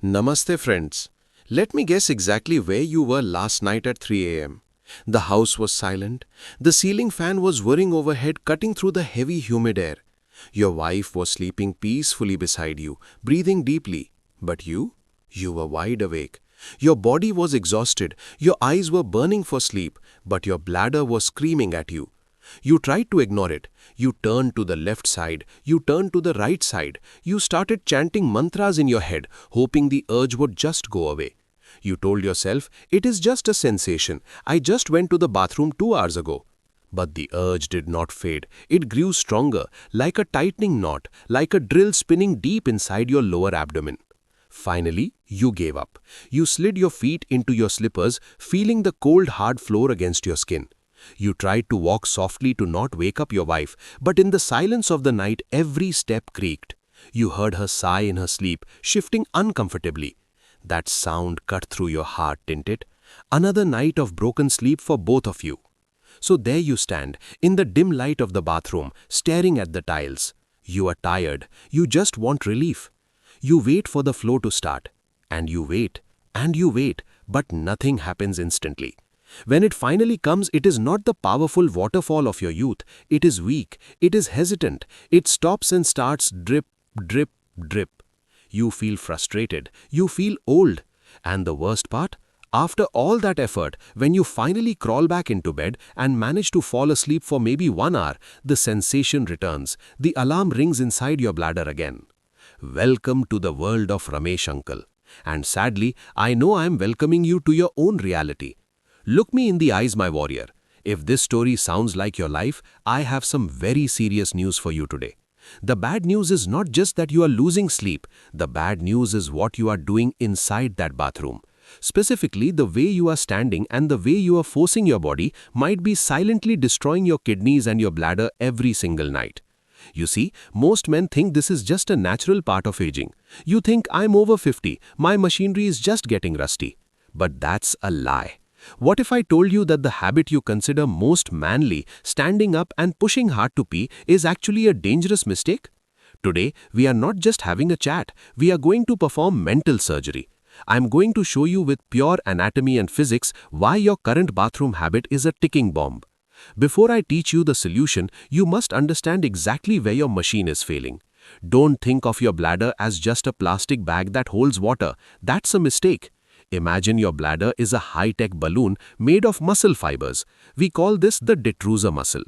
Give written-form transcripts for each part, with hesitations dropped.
Namaste friends. Let me guess exactly where you were last night at 3 a.m. The house was silent. The ceiling fan was whirring overhead, cutting through the heavy humid air. Your wife was sleeping peacefully beside you, breathing deeply. But you were wide awake. Your body was exhausted. Your eyes were burning for sleep, but your bladder was screaming at you. You tried to ignore it. You turned to the left side. You turned to the right side. You started chanting mantras in your head, hoping the urge would just go away. You told yourself, it is just a sensation. I just went to the bathroom 2 hours ago. But the urge did not fade. It grew stronger, like a tightening knot, like a drill spinning deep inside your lower abdomen. Finally, you gave up. You slid your feet into your slippers, feeling the cold, hard floor against your skin. You tried to walk softly to not wake up your wife, but in the silence of the night, every step creaked. You heard her sigh in her sleep, shifting uncomfortably. That sound cut through your heart, didn't it? Another night of broken sleep for both of you. So there you stand, in the dim light of the bathroom, staring at the tiles. You are tired. You just want relief. You wait for the flow to start. And you wait, but nothing happens instantly. When it finally comes, it is not the powerful waterfall of your youth. It is weak. It is hesitant. It stops and starts drip, drip, drip. You feel frustrated. You feel old. And the worst part? After all that effort, when you finally crawl back into bed and manage to fall asleep for maybe 1 hour, the sensation returns. The alarm rings inside your bladder again. Welcome to the world of Ramesh uncle. And sadly, I know I am welcoming you to your own reality. Look me in the eyes, my warrior. If this story sounds like your life, I have some very serious news for you today. The bad news is not just that you are losing sleep. The bad news is what you are doing inside that bathroom. Specifically, the way you are standing and the way you are forcing your body might be silently destroying your kidneys and your bladder every single night. You see, most men think this is just a natural part of aging. You think, I'm over 50, my machinery is just getting rusty. But that's a lie. What if I told you that the habit you consider most manly, standing up and pushing hard to pee, is actually a dangerous mistake? Today, we are not just having a chat, we are going to perform mental surgery. I'm going to show you with pure anatomy and physics why your current bathroom habit is a ticking bomb. Before I teach you the solution, you must understand exactly where your machine is failing. Don't think of your bladder as just a plastic bag that holds water. That's a mistake. Imagine your bladder is a high-tech balloon made of muscle fibers. We call this the detrusor muscle.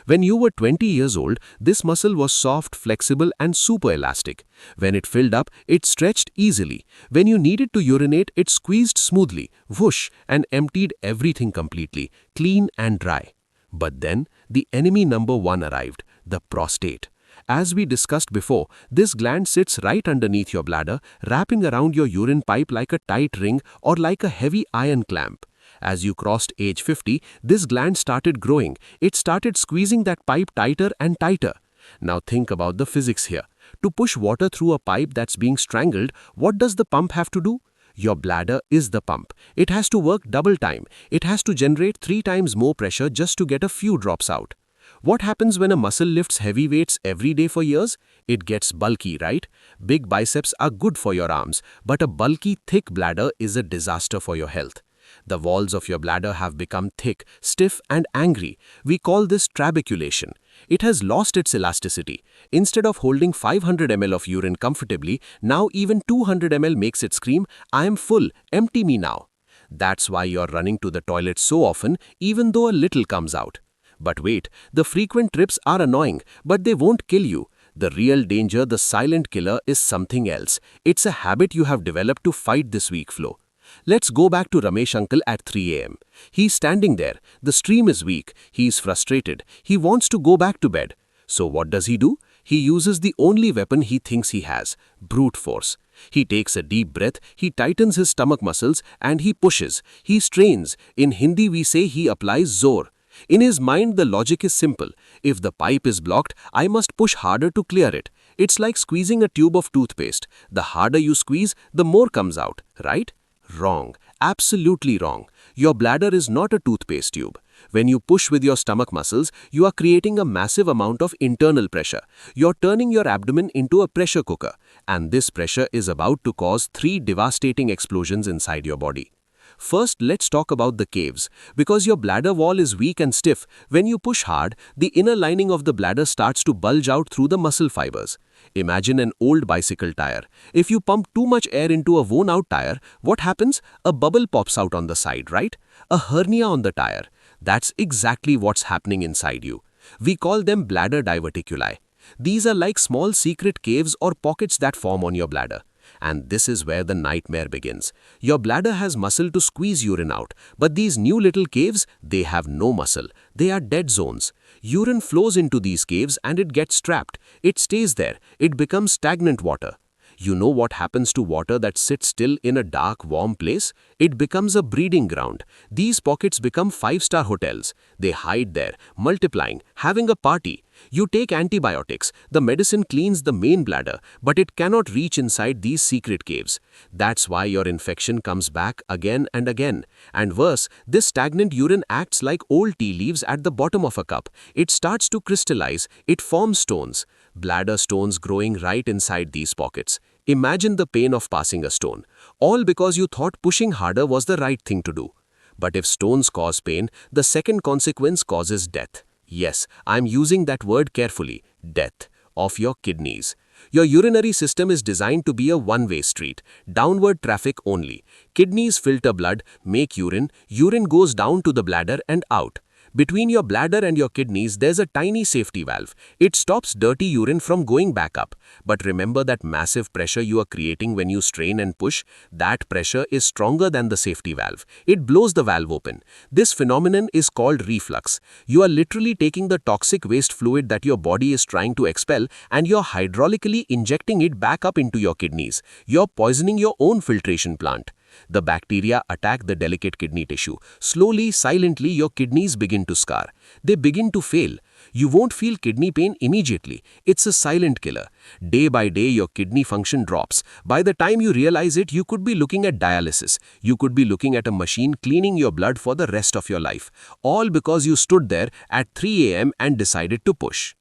When you were 20 years old, this muscle was soft, flexible, and super elastic. When it filled up, it stretched easily. When you needed to urinate, it squeezed smoothly, whoosh, and emptied everything completely, clean and dry. But then, the enemy number one arrived, the prostate. As we discussed before, this gland sits right underneath your bladder, wrapping around your urine pipe like a tight ring or like a heavy iron clamp. As you crossed age 50, this gland started growing. It started squeezing that pipe tighter and tighter. Now think about the physics here. To push water through a pipe that's being strangled, what does the pump have to do? Your bladder is the pump. It has to work double time. It has to generate 3 times more pressure just to get a few drops out. What happens when a muscle lifts heavy weights every day for years? It gets bulky, right? Big biceps are good for your arms, but a bulky, thick bladder is a disaster for your health. The walls of your bladder have become thick, stiff, and angry. We call this trabeculation. It has lost its elasticity. Instead of holding 500 ml of urine comfortably, now even 200 ml makes it scream, I am full, empty me now. That's why you're running to the toilet so often, even though a little comes out. But wait, the frequent trips are annoying, but they won't kill you. The real danger, the silent killer, is something else. It's a habit you have developed to fight this weak flow. Let's go back to Ramesh uncle at 3 a.m. He's standing there. The stream is weak. He's frustrated. He wants to go back to bed. So what does he do? He uses the only weapon he thinks he has, brute force. He takes a deep breath, he tightens his stomach muscles, and he pushes. He strains. In Hindi we say he applies zor. In his mind, the logic is simple. If the pipe is blocked, I must push harder to clear it. It's like squeezing a tube of toothpaste. The harder you squeeze, the more comes out, right? Wrong. Absolutely wrong. Your bladder is not a toothpaste tube. When you push with your stomach muscles, you are creating a massive amount of internal pressure. You're turning your abdomen into a pressure cooker. And this pressure is about to cause 3 devastating explosions inside your body. First, let's talk about the caves. Because your bladder wall is weak and stiff, when you push hard, the inner lining of the bladder starts to bulge out through the muscle fibers. Imagine an old bicycle tire. If you pump too much air into a worn-out tire, what happens? A bubble pops out on the side, right? A hernia on the tire. That's exactly what's happening inside you. We call them bladder diverticuli. These are like small secret caves or pockets that form on your bladder. And this is where the nightmare begins. Your bladder has muscle to squeeze urine out, but these new little caves, they have no muscle. They are dead zones. Urine flows into these caves and it gets trapped. It stays there. It becomes stagnant water. You know what happens to water that sits still in a dark, warm place? It becomes a breeding ground. These pockets become 5-star hotels. They hide there, multiplying, having a party. You take antibiotics. The medicine cleans the main bladder, but it cannot reach inside these secret caves. That's why your infection comes back again and again. And worse, this stagnant urine acts like old tea leaves at the bottom of a cup. It starts to crystallize. It forms stones. Bladder stones growing right inside these pockets. Imagine the pain of passing a stone. All because you thought pushing harder was the right thing to do. But if stones cause pain, the second consequence causes death. Yes, I'm using that word carefully. Death of your kidneys. Your urinary system is designed to be a one-way street, downward traffic only. Kidneys filter blood, make urine, urine goes down to the bladder and out. Between your bladder and your kidneys, there's a tiny safety valve. It stops dirty urine from going back up. But remember that massive pressure you are creating when you strain and push? That pressure is stronger than the safety valve. It blows the valve open. This phenomenon is called reflux. You are literally taking the toxic waste fluid that your body is trying to expel and you're hydraulically injecting it back up into your kidneys. You're poisoning your own filtration plant. The bacteria attack the delicate kidney tissue. Slowly, silently, your kidneys begin to scar. They begin to fail. You won't feel kidney pain immediately. It's a silent killer. Day by day, your kidney function drops. By the time you realize it, you could be looking at dialysis. You could be looking at a machine cleaning your blood for the rest of your life. All because you stood there at 3 a.m. and decided to push.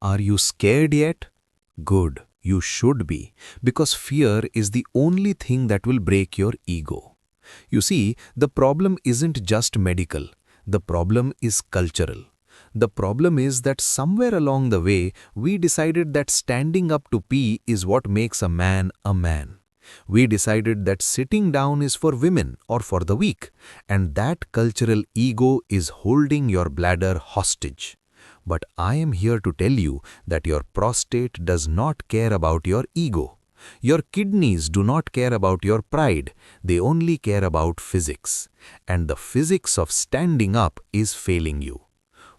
Are you scared yet? Good. You should be, because fear is the only thing that will break your ego. You see, the problem isn't just medical. The problem is cultural. The problem is that somewhere along the way, we decided that standing up to pee is what makes a man a man. We decided that sitting down is for women or for the weak, and that cultural ego is holding your bladder hostage. But I am here to tell you that your prostate does not care about your ego. Your kidneys do not care about your pride. They only care about physics. And the physics of standing up is failing you.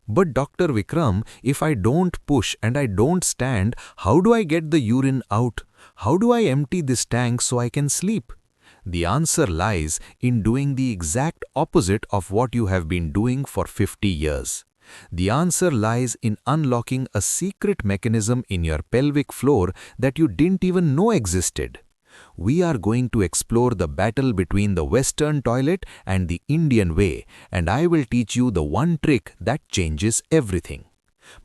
But Dr. Vikram, if I don't push and I don't stand, how do I get the urine out? How do I empty this tank so I can sleep? The answer lies in doing the exact opposite of what you have been doing for 50 years. The answer lies in unlocking a secret mechanism in your pelvic floor that you didn't even know existed. We are going to explore the battle between the Western toilet and the Indian way, and I will teach you the one trick that changes everything.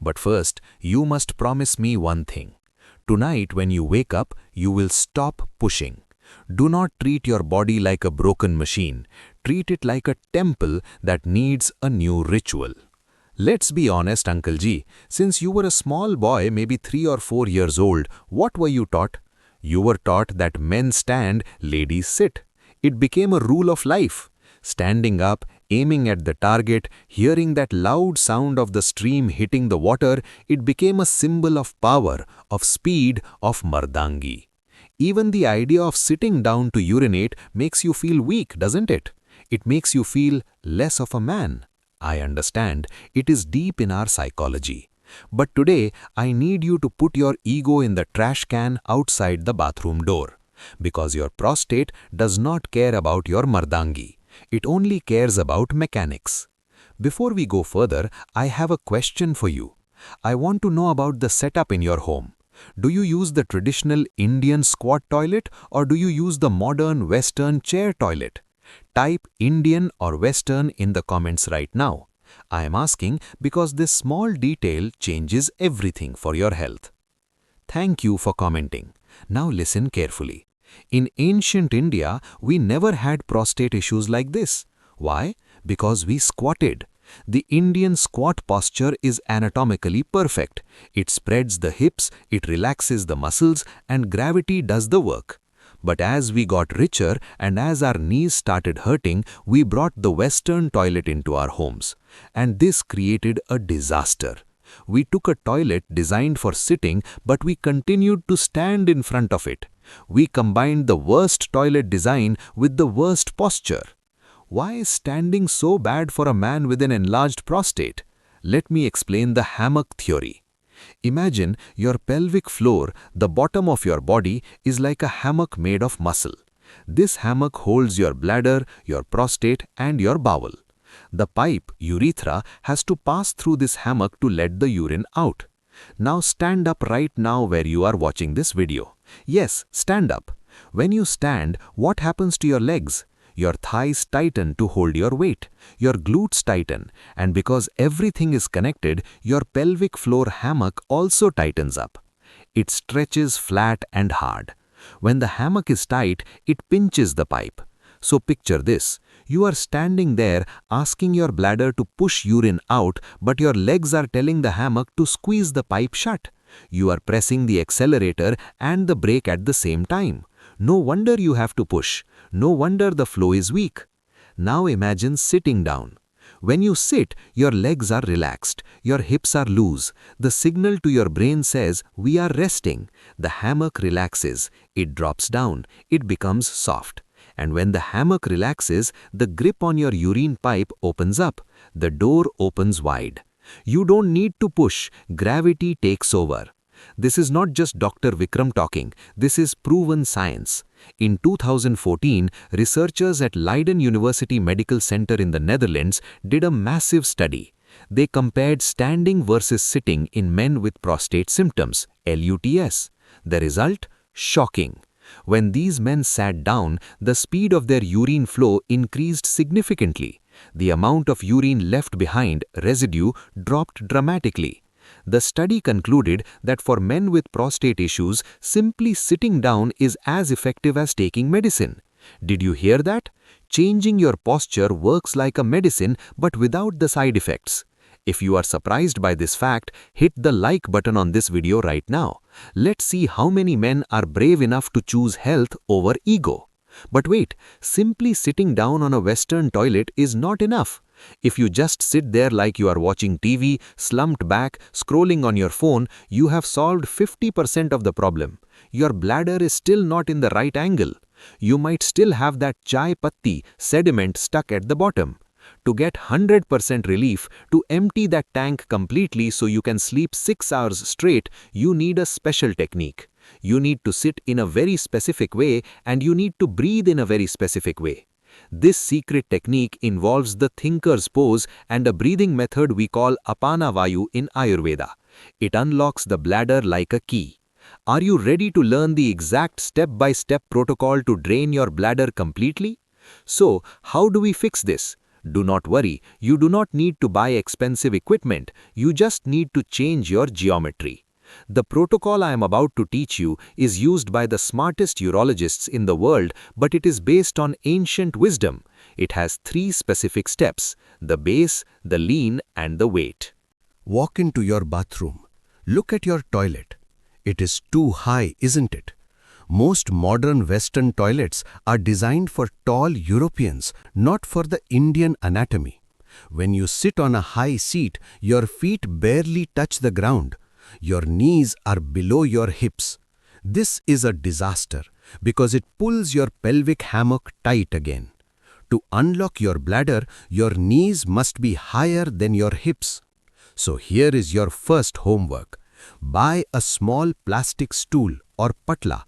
But first, you must promise me one thing. Tonight when you wake up, you will stop pushing. Do not treat your body like a broken machine. Treat it like a temple that needs a new ritual. Let's be honest, Uncle Ji. Since you were a small boy, maybe 3 or 4 years old, what were you taught? You were taught that men stand, ladies sit. It became a rule of life. Standing up, aiming at the target, hearing that loud sound of the stream hitting the water, it became a symbol of power, of speed, of mardangi. Even the idea of sitting down to urinate makes you feel weak, doesn't it? It makes you feel less of a man. I understand, it is deep in our psychology. But today, I need you to put your ego in the trash can outside the bathroom door. Because your prostate does not care about your mardangi. It only cares about mechanics. Before we go further, I have a question for you. I want to know about the setup in your home. Do you use the traditional Indian squat toilet or do you use the modern Western chair toilet? Type Indian or Western in the comments right now. I am asking because this small detail changes everything for your health. Thank you for commenting. Now listen carefully. In ancient India, we never had prostate issues like this. Why? Because we squatted. The Indian squat posture is anatomically perfect. It spreads the hips, it relaxes the muscles, and gravity does the work. But as we got richer and as our knees started hurting, we brought the Western toilet into our homes. And this created a disaster. We took a toilet designed for sitting, but we continued to stand in front of it. We combined the worst toilet design with the worst posture. Why is standing so bad for a man with an enlarged prostate? Let me explain the hammock theory. Imagine your pelvic floor, the bottom of your body, is like a hammock made of muscle. This hammock holds your bladder, your prostate, and your bowel. The pipe, urethra, has to pass through this hammock to let the urine out. Now stand up right now where you are watching this video. Yes, stand up. When you stand, what happens to your legs? Your thighs tighten to hold your weight. Your glutes tighten. And because everything is connected, your pelvic floor hammock also tightens up. It stretches flat and hard. When the hammock is tight, it pinches the pipe. So picture this. You are standing there asking your bladder to push urine out, but your legs are telling the hammock to squeeze the pipe shut. You are pressing the accelerator and the brake at the same time. No wonder you have to push. No wonder the flow is weak. Now imagine sitting down. When you sit, your legs are relaxed, your hips are loose. The signal to your brain says, we are resting. The hammock relaxes, it drops down, it becomes soft. And when the hammock relaxes, the grip on your urine pipe opens up. The door opens wide. You don't need to push, gravity takes over. This is not just Dr. Vikram talking, this is proven science. In 2014, researchers at Leiden University Medical Center in the Netherlands did a massive study. They compared standing versus sitting in men with prostate symptoms, LUTS. The result? Shocking. When these men sat down, the speed of their urine flow increased significantly. The amount of urine left behind, residue, dropped dramatically. The study concluded that for men with prostate issues, simply sitting down is as effective as taking medicine. Did you hear that? Changing your posture works like a medicine but without the side effects. If you are surprised by this fact, hit the like button on this video right now. Let's see how many men are brave enough to choose health over ego. But wait, simply sitting down on a Western toilet is not enough. If you just sit there like you are watching TV, slumped back, scrolling on your phone, you have solved 50% of the problem. Your bladder is still not in the right angle. You might still have that chai patti sediment stuck at the bottom. To get 100% relief, to empty that tank completely so you can sleep 6 hours straight, you need a special technique. You need to sit in a very specific way and you need to breathe in a very specific way. This secret technique involves the thinker's pose and a breathing method we call Apana Vayu in Ayurveda. It unlocks the bladder like a key. Are you ready to learn the exact step-by-step protocol to drain your bladder completely? So, how do we fix this? Do not worry, you do not need to buy expensive equipment, you just need to change your geometry. The protocol I am about to teach you is used by the smartest urologists in the world, but it is based on ancient wisdom. It has 3 specific steps: the base, the lean, and the weight. Walk into your bathroom. Look at your toilet. It is too high, isn't it? Most modern Western toilets are designed for tall Europeans, not for the Indian anatomy. When you sit on a high seat, your feet barely touch the ground. Your knees are below your hips. This is a disaster because it pulls your pelvic hammock tight again. To unlock your bladder, your knees must be higher than your hips. So here is your first homework. Buy a small plastic stool or Patla.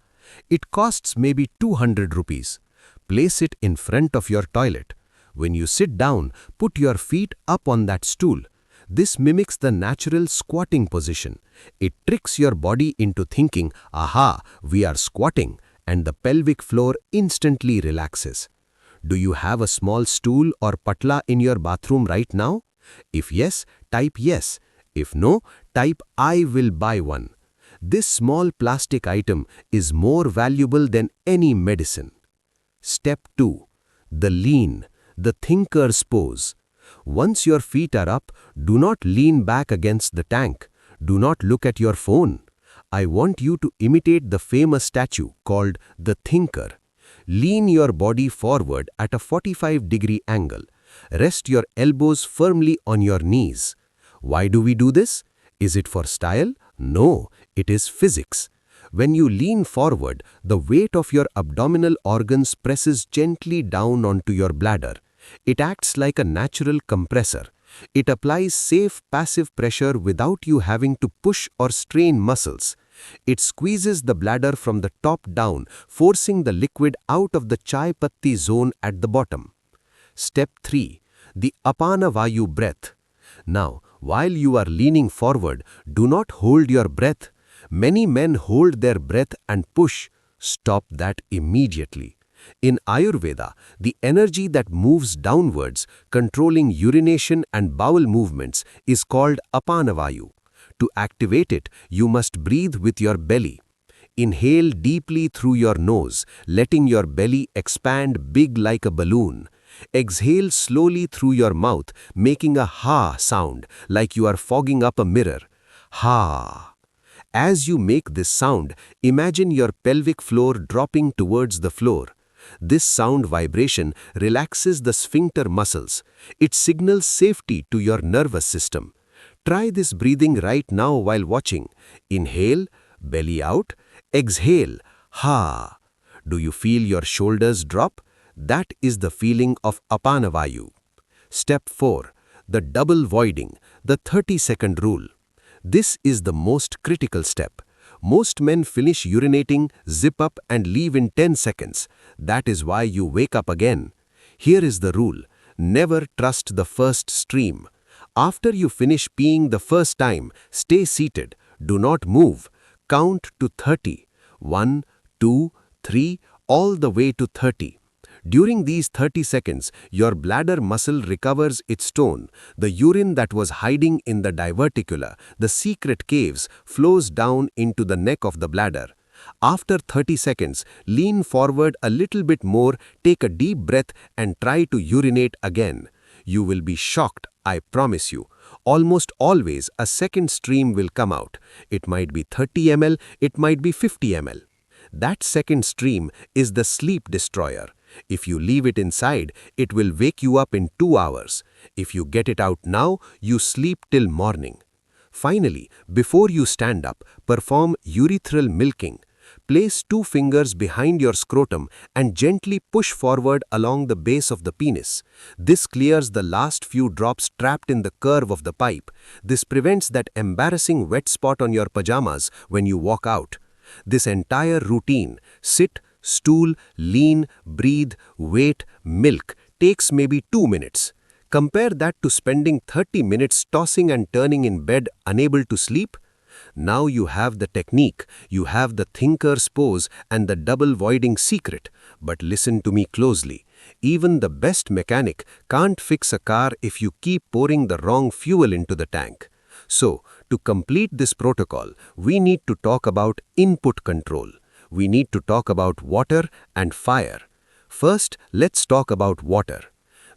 It costs maybe 200 rupees. Place it in front of your toilet. When you sit down, put your feet up on that stool. This mimics the natural squatting position. It tricks your body into thinking, aha, we are squatting, and the pelvic floor instantly relaxes. Do you have a small stool or Patla in your bathroom right now? If yes, type yes. If no, type I will buy one. This small plastic item is more valuable than any medicine. Step 2. The lean, the thinker's pose. Once your feet are up, do not lean back against the tank. Do not look at your phone. I want you to imitate the famous statue called the thinker. Lean your body forward at a 45-degree angle. Rest your elbows firmly on your knees. Why do we do this? Is it for style? No, it is physics. When you lean forward, the weight of your abdominal organs presses gently down onto your bladder. It acts like a natural compressor. It applies safe passive pressure without you having to push or strain muscles. It squeezes the bladder from the top down, forcing the liquid out of the chai patti zone at the bottom. Step 3. The Apana Vayu breath. Now, while you are leaning forward, do not hold your breath. Many men hold their breath and push. Stop that immediately. In Ayurveda, the energy that moves downwards, controlling urination and bowel movements, is called Apana Vayu. To activate it, you must breathe with your belly. Inhale deeply through your nose, letting your belly expand big like a balloon. Exhale slowly through your mouth, making a ha sound, like you are fogging up a mirror. Ha. As you make this sound, imagine your pelvic floor dropping towards the floor. This sound vibration relaxes the sphincter muscles. It signals safety to your nervous system. Try this breathing right now while watching. Inhale, belly out. Exhale, ha. Do you feel your shoulders drop? That is the feeling of Apana Vayu. Step 4. The double voiding, the 30-second rule. This is the most critical step. Most men finish urinating, zip up and leave in 10 seconds. That is why you wake up again. Here is the rule. Never trust the first stream. After you finish peeing the first time, stay seated. Do not move. Count to 30. 1, 2, 3, all the way to 30. During these 30 seconds, your bladder muscle recovers its tone. The urine that was hiding in the diverticula, the secret caves, flows down into the neck of the bladder. After 30 seconds, lean forward a little bit more, take a deep breath and try to urinate again. You will be shocked, I promise you. Almost always a second stream will come out. It might be 30 ml, it might be 50 ml. That second stream is the sleep destroyer. If you leave it inside, it will wake you up in 2 hours. If you get it out now, you sleep till morning. Finally, before you stand up, perform urethral milking. Place 2 fingers behind your scrotum and gently push forward along the base of the penis. This clears the last few drops trapped in the curve of the pipe. This prevents that embarrassing wet spot on your pajamas when you walk out. This entire routine, sit, stool, lean, breathe, wait, milk, takes maybe 2 minutes. Compare that to spending 30 minutes tossing and turning in bed unable to sleep. Now you have the technique, you have the thinker's pose and the double voiding secret. But listen to me closely. Even the best mechanic can't fix a car if you keep pouring the wrong fuel into the tank. So, to complete this protocol, we need to talk about input control. We need to talk about water and fire. First, let's talk about water.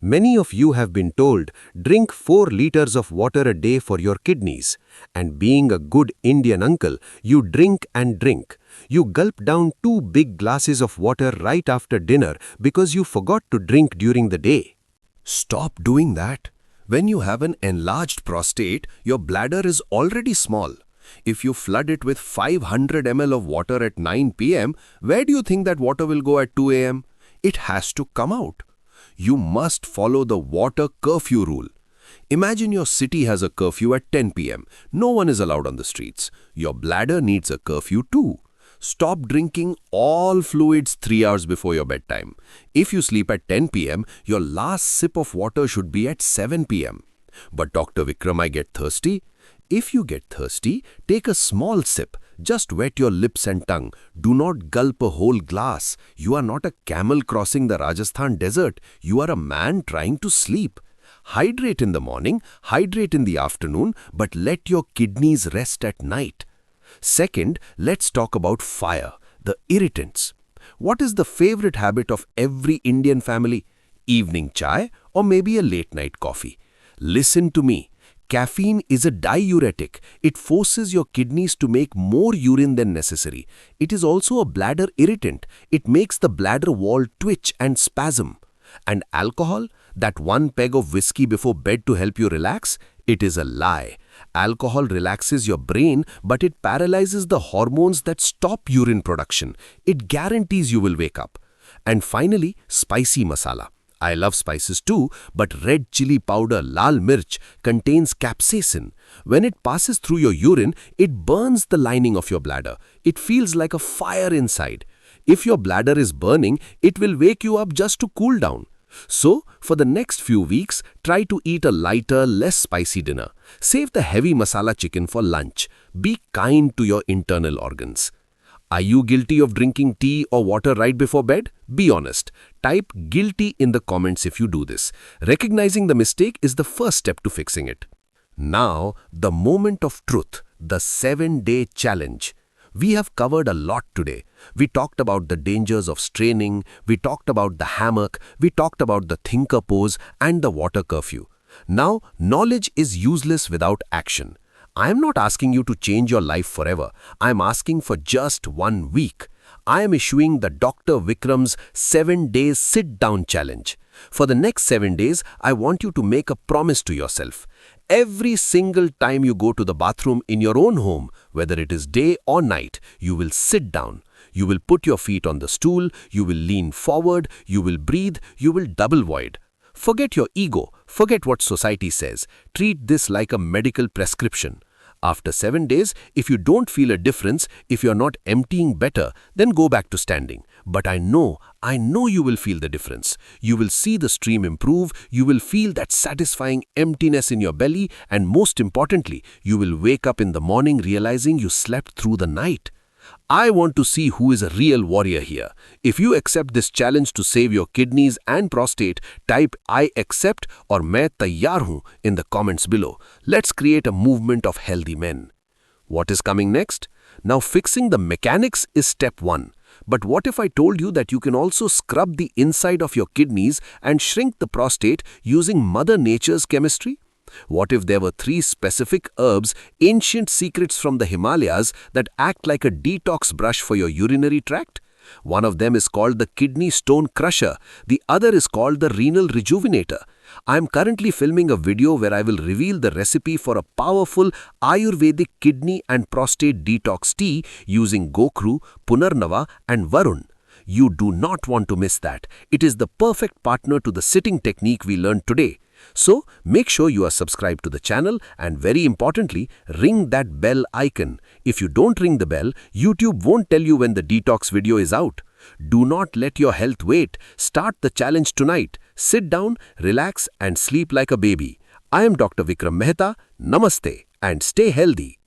Many of you have been told, drink 4 liters of water a day for your kidneys. And being a good Indian uncle, you drink and drink. You gulp down 2 big glasses of water right after dinner because you forgot to drink during the day. Stop doing that. When you have an enlarged prostate, your bladder is already small. If you flood it with 500 ml of water at 9 p.m., where do you think that water will go at 2 a.m.? It has to come out. You must follow the water curfew rule. Imagine your city has a curfew at 10 p.m. No one is allowed on the streets. Your bladder needs a curfew too. Stop drinking all fluids 3 hours before your bedtime. If you sleep at 10 p.m., your last sip of water should be at 7 p.m. But Dr. Vikram, I get thirsty. If you get thirsty, take a small sip. Just wet your lips and tongue. Do not gulp a whole glass. You are not a camel crossing the Rajasthan desert. You are a man trying to sleep. Hydrate in the morning, hydrate in the afternoon, but let your kidneys rest at night. Second, let's talk about fire, the irritants. What is the favorite habit of every Indian family? Evening chai or maybe a late night coffee? Listen to me. Caffeine is a diuretic. It forces your kidneys to make more urine than necessary. It is also a bladder irritant. It makes the bladder wall twitch and spasm. And alcohol? That one peg of whiskey before bed to help you relax? It is a lie. Alcohol relaxes your brain, but it paralyzes the hormones that stop urine production. It guarantees you will wake up. And finally, spicy masala. I love spices too, but red chili powder, lal mirch, contains capsaicin. When it passes through your urine, it burns the lining of your bladder. It feels like a fire inside. If your bladder is burning, it will wake you up just to cool down. So, for the next few weeks, try to eat a lighter, less spicy dinner. Save the heavy masala chicken for lunch. Be kind to your internal organs. Are you guilty of drinking tea or water right before bed? Be honest. Type guilty in the comments if you do this. Recognizing the mistake is the first step to fixing it. Now, the moment of truth, the 7-day challenge. We have covered a lot today. We talked about the dangers of straining, we talked about the hammock, we talked about the thinker pose and the water curfew. Now, knowledge is useless without action. I am not asking you to change your life forever. I am asking for just 1 week. I am issuing the Dr. Vikram's 7-day sit-down challenge. For the next 7 days, I want you to make a promise to yourself. Every single time you go to the bathroom in your own home, whether it is day or night, you will sit down. You will put your feet on the stool, you will lean forward, you will breathe, you will double void. Forget your ego, forget what society says. Treat this like a medical prescription. After 7 days, if you don't feel a difference, if you're not emptying better, then go back to standing. But I know you will feel the difference. You will see the stream improve, you will feel that satisfying emptiness in your belly, and most importantly, you will wake up in the morning realizing you slept through the night. I want to see who is a real warrior here. If you accept this challenge to save your kidneys and prostate, type I accept or मैं तैयार हूँ in the comments below. Let's create a movement of healthy men. What is coming next? Now, fixing the mechanics is step 1. But what if I told you that you can also scrub the inside of your kidneys and shrink the prostate using Mother Nature's chemistry? What if there were 3 specific herbs, ancient secrets from the Himalayas that act like a detox brush for your urinary tract? One of them is called the kidney stone crusher. The other is called the renal rejuvenator. I am currently filming a video where I will reveal the recipe for a powerful Ayurvedic kidney and prostate detox tea using Gokru, Punarnava and Varun. You do not want to miss that. It is the perfect partner to the sitting technique we learned today. So, make sure you are subscribed to the channel and very importantly, ring that bell icon. If you don't ring the bell, YouTube won't tell you when the detox video is out. Do not let your health wait. Start the challenge tonight. Sit down, relax and sleep like a baby. I am Dr. Vikram Mehta. Namaste and stay healthy.